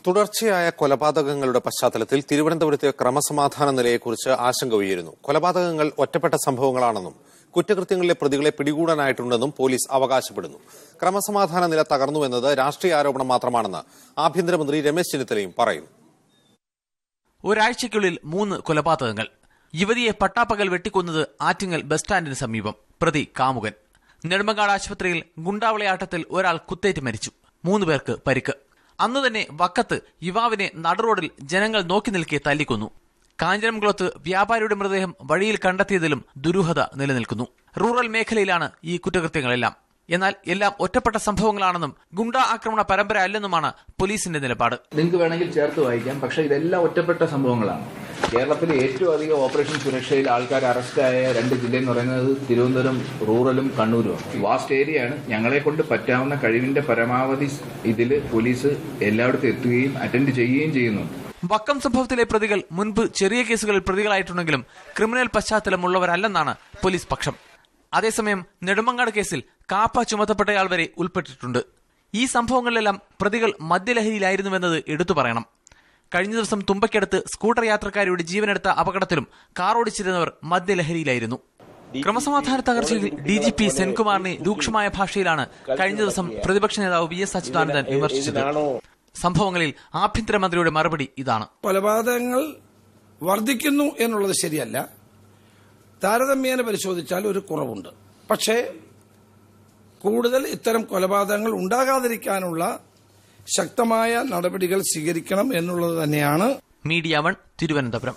തുടർച്ചയായ കൊലപാതകങ്ങളുടെ പശ്ചാത്തലത്തിൽ തിരുവനന്തപുരത്തെ ക്രമസമാധാന നിലയെക്കുറിച്ച് ആശങ്ക ഉയരുന്നു. കൊലപാതകങ്ങൾ ഒറ്റപ്പെട്ട സംഭവങ്ങളാണെന്നും കുറ്റകൃത്യങ്ങളിലെ പ്രതികളെ പിടികൂടാനായിട്ടുണ്ടെന്നും പോലീസ് അവകാശപ്പെടുന്നു. ക്രമസമാധാന നില തകർന്നുവെന്നത് രാഷ്ട്രീയ ആരോപണം മാത്രമാണെന്ന് ആഭ്യന്തരമന്ത്രി രമേശ് ചെന്നിത്തലയും പറയുന്നു. ഒരാഴ്ചയ്ക്കുള്ളിൽ 3 കൊലപാതകങ്ങൾ. യുവതിയെ പട്ടാപ്പകൽ വെട്ടിക്കൊന്നത് ആറ്റിങ്ങൽ ബസ് സ്റ്റാൻഡിന് സമീപം. പ്രതി കാമുകൻ. നെടുമങ്ങാട് ആശുപത്രിയിൽ ഗുണ്ടാവളയാട്ടത്തിൽ ഒരാൾ കുത്തേറ്റ് മരിച്ചു. 3 പേർക്ക് പരിക്ക്. അന്ന് തന്നെ വക്കത്ത് യുവാവിനെ നടുറോഡിൽ ജനങ്ങൾ നോക്കി നിൽക്കെ തല്ലിക്കൊന്നു. കാഞ്ഞിരംകുളത്ത് വ്യാപാരിയുടെ മൃതദേഹം വഴിയിൽ കണ്ടെത്തിയതിലും ദുരൂഹത നിലനിൽക്കുന്നു. റൂറൽ മേഖലയിലാണ് ഈ കുറ്റകൃത്യങ്ങളെല്ലാം. എന്നാൽ എല്ലാം ഒറ്റപ്പെട്ട സംഭവങ്ങളാണെന്നും ഗുണ്ടാ ആക്രമണ പരമ്പര അല്ലെന്നുമാണ് പോലീസിന്റെ നിലപാട്. നിങ്ങൾക്ക് വേണമെങ്കിൽ ചേർത്ത് വായിക്കാം, പക്ഷേ ഇതെല്ലാം ഒറ്റപ്പെട്ട സംഭവങ്ങളാണ്. കേരളത്തിലെ ഏറ്റവും അധികം ഓപ്പറേഷൻ സുരക്ഷയിൽ ആൾക്കാർ അറസ്റ്റായ 2 ജില്ലയെന്ന് പറയുന്നത് തിരുവനന്തപുരം റൂറലും കണ്ണൂരുമാണ്. വാസ്റ്റ് ഏരിയയാണ്. ഞങ്ങളെ കൊണ്ട് പറ്റാവുന്ന കഴിവിന്റെ പരമാവധി ഇതിൽ പോലീസ് എല്ലായിടത്തും എത്തുകയും അറ്റൻഡ് ചെയ്യുകയും ചെയ്യുന്നുണ്ട്. വക്കം സംഭവത്തിലെ പ്രതികൾ മുൻപ് ചെറിയ കേസുകളിൽ പ്രതികളായിട്ടുണ്ടെങ്കിലും ക്രിമിനൽ പശ്ചാത്തലമുള്ളവരല്ലെന്നാണ് പോലീസ് പക്ഷം. അതേസമയം നെടുമങ്ങാട് കേസിൽ കാപ്പ ചുമത്തപ്പെട്ടയാൾ വരെ ഉൾപ്പെട്ടിട്ടുണ്ട്. ഈ സംഭവങ്ങളിലെല്ലാം പ്രതികൾ മദ്യലഹരിയിലായിരുന്നുവെന്നത് എടുത്തു പറയണം. കഴിഞ്ഞ ദിവസം തുമ്പയ്ക്കടുത്ത് സ്കൂട്ടർ യാത്രക്കാരിയുടെ ജീവനെടുത്ത അപകടത്തിലും കാർ ഓടിച്ചിരുന്നവർ മദ്യലഹരിയിലായിരുന്നു. ക്രമസമാധാന തകർച്ചയിൽ DGP സെൻകുമാറിനെ രൂക്ഷമായ ഭാഷയിലാണ് കഴിഞ്ഞ ദിവസം പ്രതിപക്ഷ നേതാവ് VS അച്യുതാനന്ദൻ വിമർശിച്ചത്. സംഭവങ്ങളിൽ ആഭ്യന്തരമന്ത്രിയുടെ മറുപടി ഇതാണ്. കൊലപാതകങ്ങൾ വർദ്ധിക്കുന്നു എന്നുള്ളത് ശരിയല്ല. താരതമ്യേന പരിശോധിച്ചാൽ ഒരു കുറവുണ്ട്. പക്ഷേ കൂടുതൽ ഇത്തരം കൊലപാതകങ്ങൾ ഉണ്ടാകാതിരിക്കാനുള്ള ശക്തമായ നടപടികൾ സ്വീകരിക്കണം എന്നുള്ളത് തന്നെയാണ്. മീഡിയ 1 തിരുവനന്തപുരം.